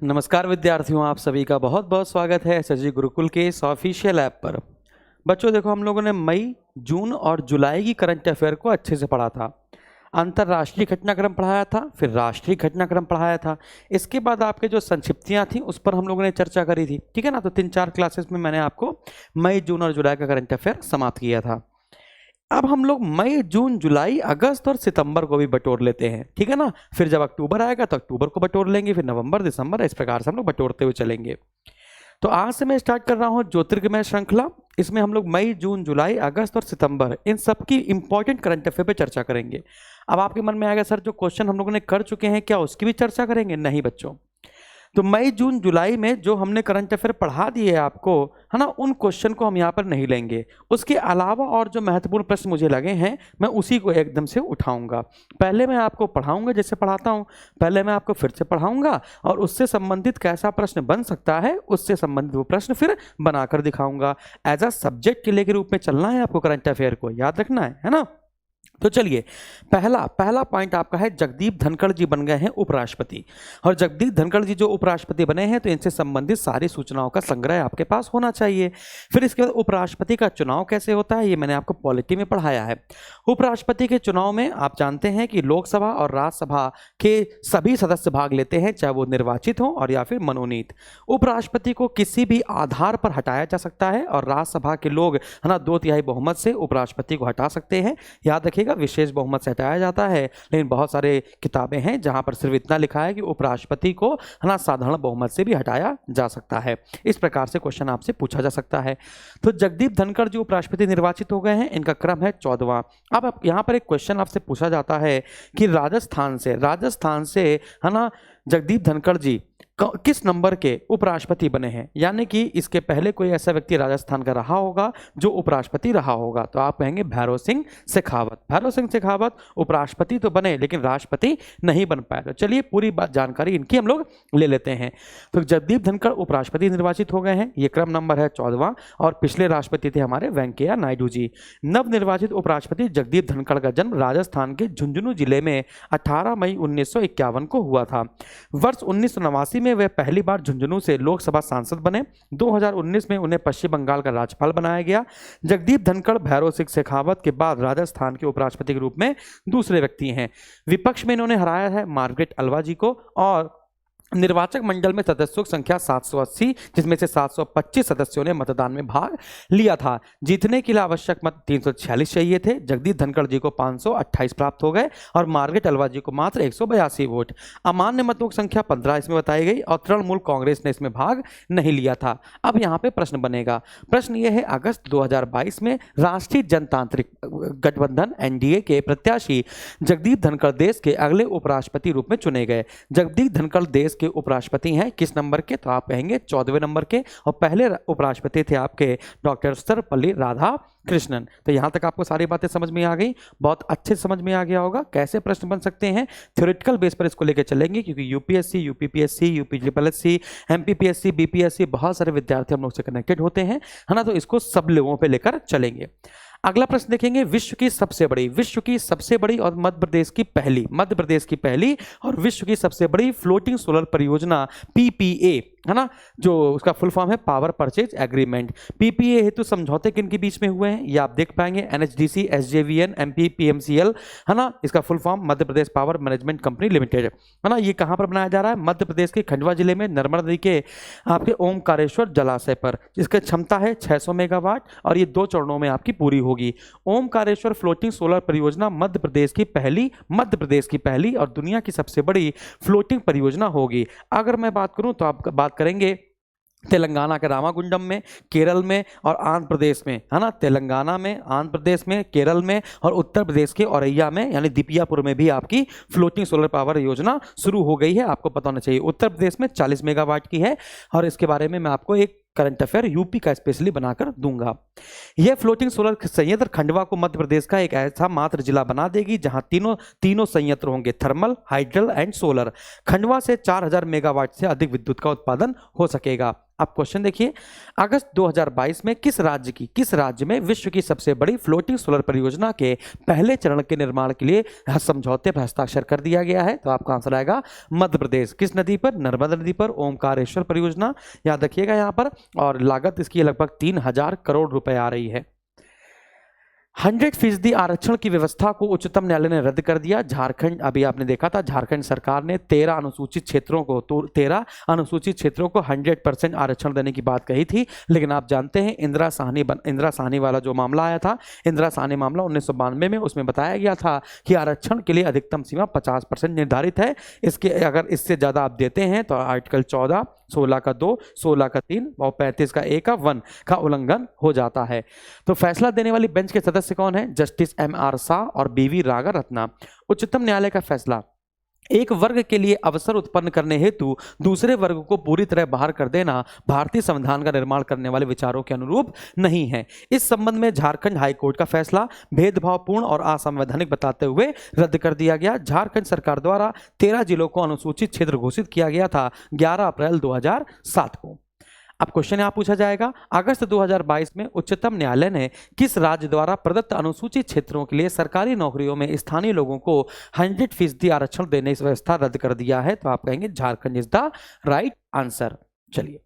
नमस्कार विद्यार्थियों, आप सभी का बहुत बहुत स्वागत है एसएसजी गुरुकुल के इस ऑफिशियल ऐप पर। बच्चों देखो, हम लोगों ने मई, जून और जुलाई की करंट अफेयर को अच्छे से पढ़ा था। अंतर्राष्ट्रीय घटनाक्रम पढ़ाया था, फिर राष्ट्रीय घटनाक्रम पढ़ाया था। इसके बाद आपके जो संक्षिप्तियां थी उस पर हम लोगों ने चर्चा करी थी, ठीक है ना। तो 3-4 क्लासेस में मैंने आपको मई, जून और जुलाई का करंट अफेयर समाप्त किया था। अब हम लोग मई, जून, जुलाई, अगस्त और सितंबर को भी बटोर लेते हैं, ठीक है ना। फिर जब अक्टूबर आएगा तो अक्टूबर को बटोर लेंगे, फिर नवंबर, दिसंबर, इस प्रकार से हम लोग बटोरते हुए चलेंगे। तो आज से मैं स्टार्ट कर रहा हूं ज्योतिर्गमय श्रृंखला। इसमें हम लोग मई, जून, जुलाई, अगस्त और सितंबर इन सब की इंपॉर्टेंट करंट अफेयर पे चर्चा करेंगे। अब आपके मन में आएगा, सर जो क्वेश्चन हम लोगों ने कर चुके हैं क्या उसकी भी चर्चा करेंगे? नहीं बच्चों। तो मई, जून, जुलाई में जो हमने करंट अफेयर पढ़ा दिए आपको, है ना, उन क्वेश्चन को हम यहाँ पर नहीं लेंगे। उसके अलावा और जो महत्वपूर्ण प्रश्न मुझे लगे हैं मैं उसी को एकदम से उठाऊंगा। पहले मैं आपको पढ़ाऊंगा जैसे पढ़ाता हूँ, पहले मैं आपको फिर से पढ़ाऊंगा और उससे संबंधित कैसा प्रश्न बन सकता है उससे संबंधित वो प्रश्न फिर बनाकर दिखाऊंगा। एज अ सब्जेक्ट के के रूप में चलना है आपको, करंट अफेयर को याद रखना है ना। तो चलिए, पहला पॉइंट आपका है, जगदीप धनखड़ जी बन गए हैं उपराष्ट्रपति। और जगदीप धनखड़ जी जो उपराष्ट्रपति बने हैं तो इनसे संबंधित सारी सूचनाओं का संग्रह आपके पास होना चाहिए। फिर इसके बाद उपराष्ट्रपति का चुनाव कैसे होता है ये मैंने आपको पॉलिटी में पढ़ाया है। उपराष्ट्रपति के चुनाव में आप जानते हैं कि लोकसभा और राज्यसभा के सभी सदस्य भाग लेते हैं, चाहे वो निर्वाचित हो और या फिर मनोनीत। उपराष्ट्रपति को किसी भी आधार पर हटाया जा सकता है और राज्यसभा के लोग, है ना, 2/3 बहुमत से उपराष्ट्रपति को हटा सकते हैं। याद रखिएगा, विशेष बहुमत से हटाया जाता है, लेकिन बहुत सारे किताबें हैं जहां पर सिर्फ इतना लिखा है कि उपराष्ट्रपति को, है ना, साधारण बहुमत से भी हटाया जा सकता है। इस प्रकार से क्वेश्चन आपसे पूछा जा सकता है। तो जगदीप धनखड़ जी उपराष्ट्रपति निर्वाचित हो गए हैं, इनका क्रम है 14वां। अब यहां पर एक क्वेश्चन आपसे पूछा जाता है कि राजस्थान से, है ना, जगदीप धनखड़ जी किस नंबर के उपराष्ट्रपति बने हैं, यानी कि इसके पहले कोई ऐसा व्यक्ति राजस्थान का रहा होगा जो उपराष्ट्रपति रहा होगा। तो आप कहेंगे भैरव सिंह शेखावत उपराष्ट्रपति तो बने लेकिन राष्ट्रपति नहीं बन पाए। तो चलिए पूरी बात जानकारी इनकी हम लोग ले लेते हैं। तो जगदीप धनखड़ उपराष्ट्रपति निर्वाचित हो गए हैं, ये क्रम नंबर है 14वां। और पिछले राष्ट्रपति थे हमारे वेंकैया नायडू जी। नवनिर्वाचित उपराष्ट्रपति जगदीप धनखड़ का जन्म राजस्थान के झुंझुनू जिले में 18 मई 1951 को हुआ था। वर्ष 1989 में वे पहली बार झुंझुनू से लोकसभा सांसद बने। 2019 में उन्हें पश्चिम बंगाल का राज्यपाल बनाया गया। जगदीप धनखड़ भैरव सिंह शेखावत के बाद राजस्थान के उपराष्ट्रपति के रूप में दूसरे व्यक्ति हैं। विपक्ष में इन्होंने हराया है मार्गरेट अलवा जी को। और निर्वाचक मंडल में सदस्यों की संख्या 780, जिसमें से 725 सदस्यों ने मतदान में भाग लिया था। जीतने के लिए आवश्यक मत 346 चाहिए थे। जगदीप धनखड़ जी को 528 प्राप्त हो गए और मार्गरेट अलवा जी को मात्र 182 वोट। अमान्य मतों की संख्या 15 इसमें बताई गई और तृणमूल कांग्रेस ने इसमें भाग नहीं लिया था। अब यहाँ पे प्रश्न बनेगा। प्रश्न यह है, अगस्त 2022 में राष्ट्रीय जनतांत्रिक गठबंधन NDA के प्रत्याशी जगदीप धनखड़ देश के अगले उपराष्ट्रपति रूप में चुने गए। जगदीप धनखड़ देश के उपराष्ट्रपति हैं किस नंबर के? तो आप कहेंगे 14वें नंबर के। और पहले उपराष्ट्रपति थे आपके डॉक्टर सर्वपल्ली राधाकृष्णन। तो यहां तक आपको सारी बातें समझ में आ गई, बहुत अच्छे समझ में आ गया होगा कैसे प्रश्न बन सकते हैं। थ्योरेटिकल बेस पर इसको लेकर चलेंगे, क्योंकि UPSC, UPPSC, UPPSC, MPPSC, BPSC, बहुत सारे विद्यार्थी हम लोग से कनेक्टेड होते हैं, है ना। तो इसको सब लोगों पर लेकर चलेंगे। अगला प्रश्न देखेंगे, विश्व की सबसे बड़ी और मध्य प्रदेश की पहली और विश्व की सबसे बड़ी फ्लोटिंग सोलर परियोजना PPA, है ना, जो उसका फुल फॉर्म है पावर परचेज एग्रीमेंट। PPA हेतु समझौते किन के बीच में हुए हैं ये आप देख पाएंगे, NHDC, SJVN, MP, PMCL, है ना। इसका full form Madhya Pradesh power management company limited, है ना। ये कहां पर बनाया जा रहा है? मध्य प्रदेश के खंडवा जिले में नर्मदा नदी के आपके ओमकारेश्वर जलाशय पर, जिसकी क्षमता है 600 मेगावाट और ये 2 चरणों में आपकी पूरी होगी। ओमकारेश्वर फ्लोटिंग सोलर परियोजना मध्य प्रदेश की पहली और दुनिया की सबसे बड़ी फ्लोटिंग परियोजना होगी। अगर मैं बात करूं तो आप बात करेंगे तेलंगाना के रामागुंडम में, केरल में और आंध्र प्रदेश में, है ना। तेलंगाना में, आंध्र प्रदेश में, केरल में और उत्तर प्रदेश के औरैया में यानी दीपियापुर में भी आपकी फ्लोटिंग सोलर पावर योजना शुरू हो गई है। आपको पता होना चाहिए। उत्तर प्रदेश में 40 मेगावाट की है और इसके बारे में मैं आपको एक करंट अफेयर यूपी का स्पेशली बनाकर दूंगा। यह फ्लोटिंग सोलर संयंत्र खंडवा को मध्य प्रदेश का एक ऐसा मात्र जिला बना देगी जहां तीनों संयंत्र होंगे, thermal, hydel and solar. Khandwa से 4000 मेगावाट से अधिक विद्युत का उत्पादन हो सकेगा। अब क्वेश्चन देखिए, अगस्त 2022 में किस राज्य में विश्व की सबसे बड़ी फ्लोटिंग सोलर परियोजना के पहले चरण के निर्माण के लिए समझौते पर हस्ताक्षर कर दिया गया है? तो आपका आंसर आएगा मध्य प्रदेश। किस नदी पर? नर्मदा नदी पर ओमकारेश्वर परियोजना, याद रखिएगा यहाँ पर। और लागत इसकी लगभग 3000 करोड़ रुपए आ रही है। 100% आरक्षण की व्यवस्था को उच्चतम न्यायालय ने रद्द कर दिया। झारखंड, अभी आपने देखा था, झारखंड सरकार ने 13 अनुसूचित क्षेत्रों को 100% आरक्षण देने की बात कही थी, लेकिन आप जानते हैं इंदिरा साहनी वाला जो मामला आया था, इंदिरा साहनी मामला 1992 में, उसमें बताया गया था कि आरक्षण के लिए अधिकतम सीमा 50% निर्धारित है। इसके अगर इससे ज्यादा आप देते हैं तो आर्टिकल 14, 16 का 2, 16 का 3 और 35 का 1 का 1 का उल्लंघन हो जाता है। तो फैसला देने वाली बेंच के सदस्य कौन है? जस्टिस MR शाह और BV रागारत्ना। उच्चतम न्यायालय का फैसला, एक वर्ग के लिए अवसर उत्पन्न करने हेतु दूसरे वर्ग को पूरी तरह बाहर कर देना भारतीय संविधान का निर्माण करने वाले विचारों के अनुरूप नहीं है। इस संबंध में झारखंड हाईकोर्ट का फैसला भेदभावपूर्ण और असंवैधानिक बताते हुए रद्द कर दिया गया। झारखंड सरकार द्वारा 13 जिलों को अनुसूचित क्षेत्र घोषित किया गया था 11 अप्रैल 2007 को। अब क्वेश्चन यहाँ पूछा जाएगा, अगस्त 2022 में उच्चतम न्यायालय ने किस राज्य द्वारा प्रदत्त अनुसूचित क्षेत्रों के लिए सरकारी नौकरियों में स्थानीय लोगों को 100% आरक्षण देने की व्यवस्था रद्द कर दिया है? तो आप कहेंगे Jharkhand is the right answer. चलिए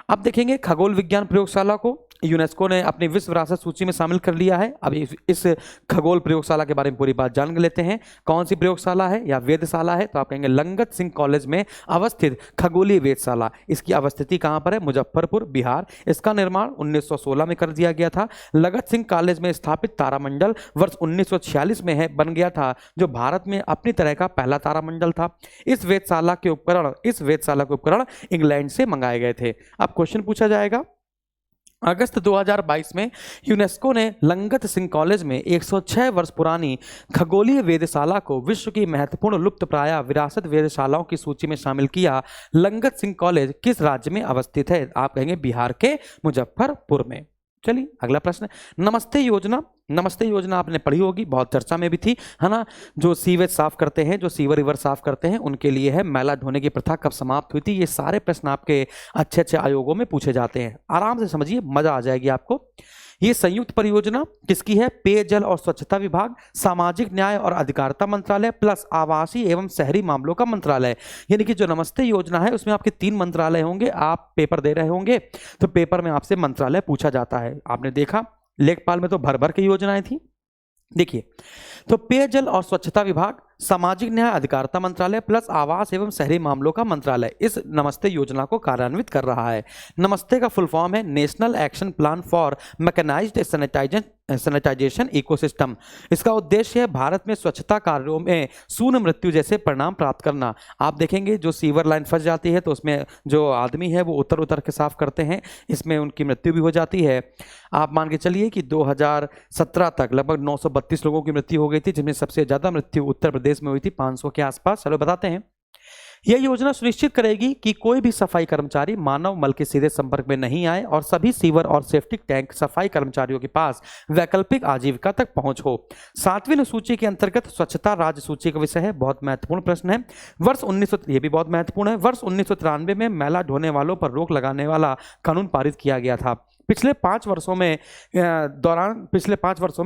अब देखेंगे, खगोल विज्ञान प्रयोगशाला को यूनेस्को ने अपनी विश्व विरासत सूची में शामिल कर लिया है। अब इस खगोल प्रयोगशाला के बारे में पूरी बात जान लेते हैं। कौन सी प्रयोगशाला है या वेधशाला है? तो आप कहेंगे लंगत सिंह कॉलेज में अवस्थित खगोलीय वेधशाला। इसकी अवस्थिति कहां पर है? मुजफ्फरपुर, बिहार। इसका निर्माण 1916 में कर दिया गया था। लगत सिंह कॉलेज में स्थापित तारामंडल वर्ष 1946 में बन गया था, जो भारत में अपनी तरह का पहला तारामंडल था। इस वेधशाला के उपकरण इंग्लैंड से मंगाए गए थे। अब क्वेश्चन पूछा जाएगा, अगस्त 2022 में यूनेस्को ने लंगत सिंह कॉलेज में 106 वर्ष पुरानी खगोलीय वेधशाला को विश्व की महत्वपूर्ण लुप्तप्राय विरासत वेधशालाओं की सूची में शामिल किया। लंगत सिंह कॉलेज किस राज्य में अवस्थित है? आप कहेंगे बिहार के मुजफ्फरपुर में। चलिए अगला प्रश्न, नमस्ते योजना। नमस्ते योजना आपने पढ़ी होगी, बहुत चर्चा में भी थी, है ना। जो सीवेज साफ करते हैं, जो सीवर रिवर साफ करते हैं, उनके लिए है। मैला ढोने की प्रथा कब समाप्त हुई थी? ये सारे प्रश्न आपके अच्छे अच्छे आयोगों में पूछे जाते हैं। आराम से समझिए, मजा आ जाएगी आपको। ये संयुक्त परियोजना किसकी है? पेयजल और स्वच्छता विभाग, सामाजिक न्याय और अधिकारिता मंत्रालय प्लस आवासीय एवं शहरी मामलों का मंत्रालय। यानी कि जो नमस्ते योजना है उसमें आपके 3 मंत्रालय होंगे। आप पेपर दे रहे होंगे तो पेपर में आपसे मंत्रालय पूछा जाता है। आपने देखा लेखपाल में तो भर भर की योजनाएं थी। देखिए, तो पेयजल और स्वच्छता विभाग, सामाजिक न्याय अधिकारिता मंत्रालय प्लस आवास एवं शहरी मामलों का मंत्रालय इस नमस्ते योजना को कार्यान्वित कर रहा है। नमस्ते का फुल फॉर्म है national action plan for mechanised sanitation ecosystem. इसका उद्देश्य है भारत में स्वच्छता कार्यों में शून्य मृत्यु जैसे परिणाम प्राप्त करना। आप देखेंगे जो सीवर लाइन फंस जाती है तो उसमें जो आदमी है वो उतर के साफ करते हैं, इसमें उनकी मृत्यु भी हो जाती है। आप मान के चलिए कि 2017 तक लगभग 932 लोगों की मृत्यु हो गई थी, जिसमें सबसे ज्यादा मृत्यु उत्तर प्रदेश में हुई थी, 500 के आसपास। चलो बताते हैं। यह योजना सुनिश्चित करेगी कि कोई भी सफाई कर्मचारी मानव मल के सीधे संपर्क में नहीं आए और सभी सीवर और सेप्टिक टैंक सफाई कर्मचारियों के पास वैकल्पिक आजीविका तक पहुंच हो। 7वीं अनुसूची के अंतर्गत स्वच्छता राज्य सूची का विषय है। बहुत महत्वपूर्ण प्रश्न है। ये भी बहुत महत्वपूर्ण है। वर्ष 1993 में मैला ढोने वालों पर रोक लगाने वाला कानून पारित किया गया था। पिछले 5 वर्षों में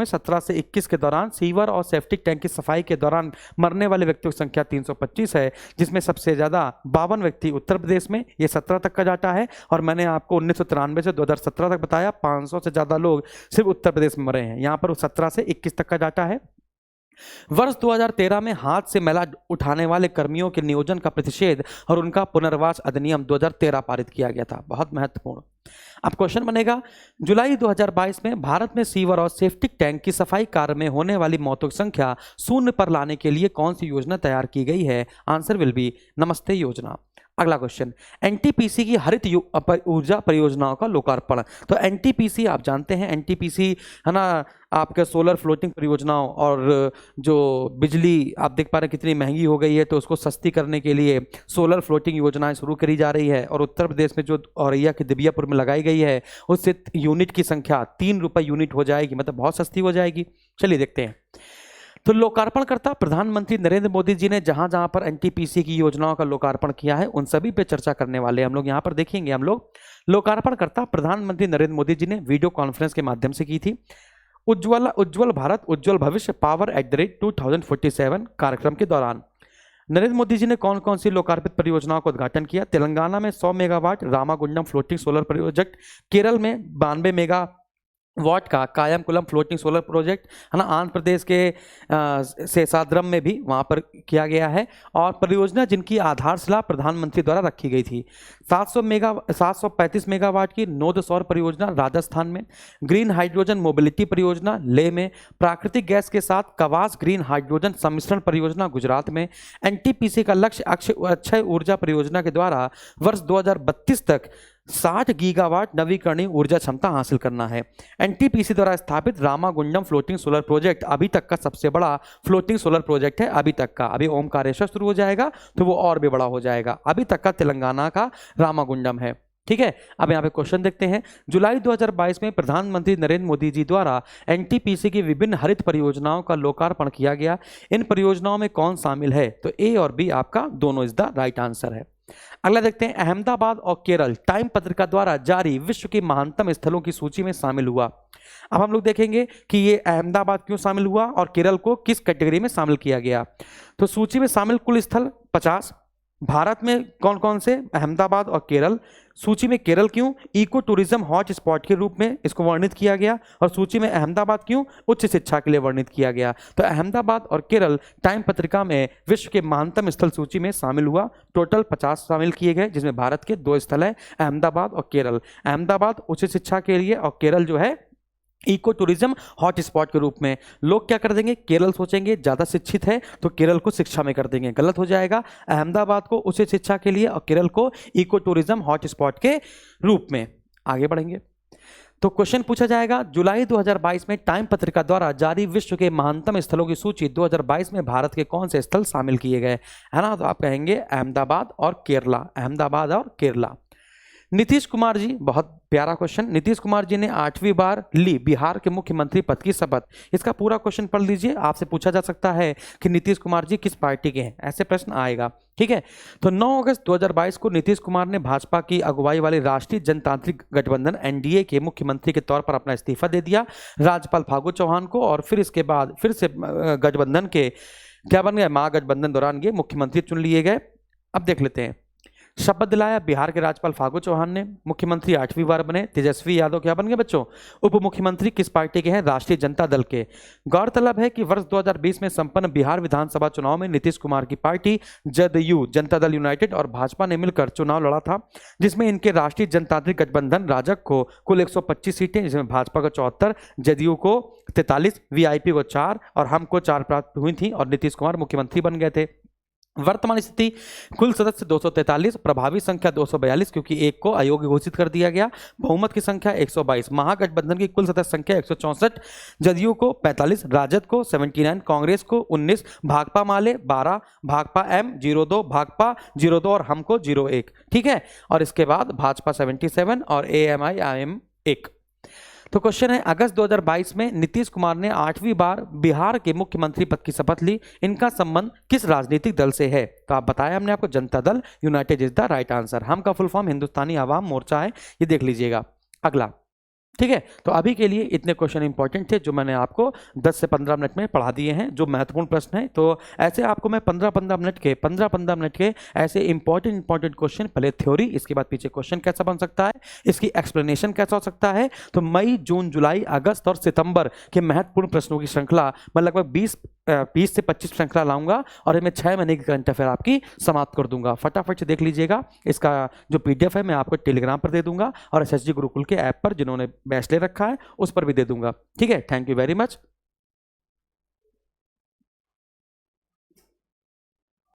17 से 21 के दौरान सीवर और सेप्टिक टैंक की सफाई के दौरान मरने वाले व्यक्तियों की संख्या 325 है, जिसमें सबसे ज्यादा 52 व्यक्ति उत्तर प्रदेश में, ये 17 तक का डाटा है। और मैंने आपको 1993 से 2017 तक बताया 500 से ज्यादा लोग सिर्फ उत्तर प्रदेश में मरे हैं। यहाँ पर 17 से 21 तक का डाटा है। वर्ष 2013 में हाथ से मैला उठाने वाले कर्मियों के नियोजन का प्रतिषेध और उनका पुनर्वास अधिनियम 2013 पारित किया गया था। बहुत महत्वपूर्ण। अब क्वेश्चन बनेगा, जुलाई 2022 में भारत में सीवर और सेप्टिक टैंक की सफाई कार्य में होने वाली मौतों की संख्या 0 पर लाने के लिए कौन सी योजना तैयार की गई है? आंसर विल बी नमस्ते योजना। अगला क्वेश्चन, एनटीपीसी की हरित ऊर्जा परियोजनाओं का लोकार्पण। तो एनटीपीसी आप जानते हैं, एनटीपीसी है ना, आपके सोलर फ्लोटिंग परियोजनाओं और जो बिजली आप देख पा रहे हैं कितनी महंगी हो गई है, तो उसको सस्ती करने के लिए सोलर फ्लोटिंग योजनाएं शुरू करी जा रही है। और उत्तर प्रदेश में जो औरैया के दिबियापुर में लगाई गई है, उससे यूनिट की संख्या 3 रुपये यूनिट हो जाएगी, मतलब बहुत सस्ती हो जाएगी। चलिए देखते हैं। तो लोकार्पणकर्ता प्रधानमंत्री नरेंद्र मोदी जी ने जहां जहां पर एनटीपीसी की योजनाओं का लोकार्पण किया है उन सभी पे चर्चा करने वाले हम लोग यहाँ पर देखेंगे। हम लोग लोकार्पणकर्ता प्रधानमंत्री नरेंद्र मोदी जी ने वीडियो कॉन्फ्रेंस के माध्यम से की थी। उज्ज्वल भारत उज्ज्वल भविष्य पावर @ 2047 कार्यक्रम के दौरान नरेंद्र मोदी जी ने कौन कौन सी लोकार्पित परियोजनाओं का उद्घाटन किया? तेलंगाना में 100 megawatt Ramagundam floating solar project, Kerala में 92 मेगावाट का कायमकुलम फ्लोटिंग सोलर प्रोजेक्ट, है ना, आंध्र प्रदेश के शेषाद्रम में भी वहां पर किया गया है, और परियोजना जिनकी आधारशिला प्रधानमंत्री द्वारा रखी गई थी। 735 मेगावाट की नोद सौर परियोजना राजस्थान में, ग्रीन हाइड्रोजन मोबिलिटी परियोजना लेह में, प्राकृतिक गैस के साथ कवास ग्रीन हाइड्रोजन सम्मिश्रण परियोजना गुजरात में। एनटीपीसी का लक्ष्य अक्षय ऊर्जा परियोजना के द्वारा वर्ष 2032 तक 60 गीगावाट नवीकरणीय ऊर्जा क्षमता हासिल करना है। एनटीपीसी द्वारा स्थापित रामागुंडम फ्लोटिंग सोलर प्रोजेक्ट अभी तक का सबसे बड़ा फ्लोटिंग सोलर प्रोजेक्ट है, अभी तक का। अभी ओमकारेश्वर शुरू हो जाएगा तो वो और भी बड़ा हो जाएगा। अभी तक का तेलंगाना का रामागुंडम है। ठीक है, अब यहाँ पे क्वेश्चन देखते हैं। जुलाई 2022 में प्रधानमंत्री नरेंद्र मोदी जी द्वारा एनटीपीसी की विभिन्न हरित परियोजनाओं का लोकार्पण किया गया। इन परियोजनाओं में कौन शामिल है? तो ए और बी आपका दोनों इज द राइट आंसर है। अगला देखते हैं, अहमदाबाद और केरल टाइम पत्रिका द्वारा जारी विश्व के महानतम स्थलों की सूची में शामिल हुआ। अब हम लोग देखेंगे कि ये अहमदाबाद क्यों शामिल हुआ और केरल को किस कैटेगरी में शामिल किया गया। तो सूची में शामिल कुल स्थल 50। भारत में कौन कौन से? अहमदाबाद और केरल। सूची में केरल क्यों? इको टूरिज्म हॉट स्पॉट के रूप में इसको वर्णित किया गया। और सूची में अहमदाबाद क्यों? उच्च शिक्षा के लिए वर्णित किया गया। तो अहमदाबाद और केरल टाइम पत्रिका में विश्व के महानतम स्थल सूची में शामिल हुआ। टोटल 50 शामिल किए गए, जिसमें भारत के 2 स्थल है, अहमदाबाद और केरल। अहमदाबाद उच्च शिक्षा के लिए और केरल जो है इको टूरिज्म हॉट स्पॉट के रूप में। लोग क्या कर देंगे? केरल सोचेंगे ज्यादा शिक्षित है तो केरल को शिक्षा में कर देंगे, गलत हो जाएगा। अहमदाबाद को उच्च शिक्षा के लिए और केरल को इको टूरिज्म हॉट स्पॉट के रूप में। आगे बढ़ेंगे तो क्वेश्चन पूछा जाएगा, जुलाई 2022 में टाइम पत्रिका द्वारा जारी विश्व के महानतम स्थलों की सूची 2022 में भारत के कौन से स्थल शामिल किए गए, है ना? तो आप कहेंगे अहमदाबाद और केरला, अहमदाबाद और केरला। नीतीश कुमार जी, बहुत प्यारा क्वेश्चन। नीतीश कुमार जी ने 8वीं बार ली बिहार के मुख्यमंत्री पद की शपथ। इसका पूरा क्वेश्चन पढ़ लीजिए, आपसे पूछा जा सकता है कि नीतीश कुमार जी किस पार्टी के हैं, ऐसे प्रश्न आएगा। ठीक है, तो 9 अगस्त 2022 को नीतीश कुमार ने भाजपा की अगुवाई वाले राष्ट्रीय जनतांत्रिक गठबंधन एनडीए के मुख्यमंत्री के तौर पर अपना इस्तीफा दे दिया राज्यपाल फागू चौहान को, और फिर इसके बाद फिर से गठबंधन के क्या बन गए? महागठबंधन दौरान ये मुख्यमंत्री चुन लिए गए। अब देख लेते हैं, शपथ दिलाया बिहार के राज्यपाल फागू चौहान ने, मुख्यमंत्री 8वीं बार बने। तेजस्वी यादव क्या बन गए बच्चों? उप मुख्यमंत्री किस पार्टी के हैं? राष्ट्रीय जनता दल के। गौरतलब है कि वर्ष 2020 में संपन्न बिहार विधानसभा चुनाव में नीतीश कुमार की पार्टी जदयू जनता दल यूनाइटेड और भाजपा ने मिलकर चुनाव लड़ा था, जिसमें इनके राष्ट्रीय जनतांत्रिक गठबंधन राजग को कुल 125 सीटें, जिसमें भाजपा को 74, जदयू को 43, वीआईपी को 4 और हमको 4 प्राप्त हुई थी, और नीतीश कुमार मुख्यमंत्री बन गए थे। वर्तमान स्थिति, कुल सदस्य 243, प्रभावी संख्या 242 क्योंकि एक को अयोग्य घोषित कर दिया गया, बहुमत की संख्या 122, महागठबंधन की कुल सदस्य संख्या 164, जदयू को 45, राजद को 79, कांग्रेस को 19, भाकपा माले 12, भाकपा एम 02, भाकपा 02 और हमको 01। ठीक है, और इसके बाद भाजपा 77 और AMIM 1। तो क्वेश्चन है, अगस्त 2022 में नीतीश कुमार ने 8वीं बार बिहार के मुख्यमंत्री पद की शपथ ली। इनका संबंध किस राजनीतिक दल से है? तो आप बताया हमने आपको, Janata Dal United is the right answer. हम का फुल फॉर्म हिंदुस्तानी आवाम मोर्चा है, ये देख लीजिएगा। अगला, ठीक है, तो अभी के लिए इतने क्वेश्चन इंपॉर्टेंट थे जो मैंने आपको 10 से 15 मिनट में पढ़ा दिए हैं, जो महत्वपूर्ण प्रश्न है। तो ऐसे आपको मैं 15-15 मिनट के ऐसे इंपॉर्टेंट क्वेश्चन, पहले थ्योरी, इसके बाद पीछे क्वेश्चन कैसा बन सकता है, इसकी एक्सप्लेनेशन कैसा हो सकता है। तो मई, जून, जुलाई, अगस्त और सितंबर के महत्वपूर्ण प्रश्नों की श्रृंखला मैं लगभग 20 से 25 श्रृंखला लाऊंगा और इनमें 6 महीने की करंट अफेयर आपकी समाप्त कर दूंगा। फटाफट से देख लीजिएगा। इसका जो PDF है मैं आपको टेलीग्राम पर दे दूंगा और SSG गुरुकुल के ऐप पर, जिन्होंने बैच ले रखा है, उस पर भी दे दूंगा। ठीक है, थैंक यू वेरी मच।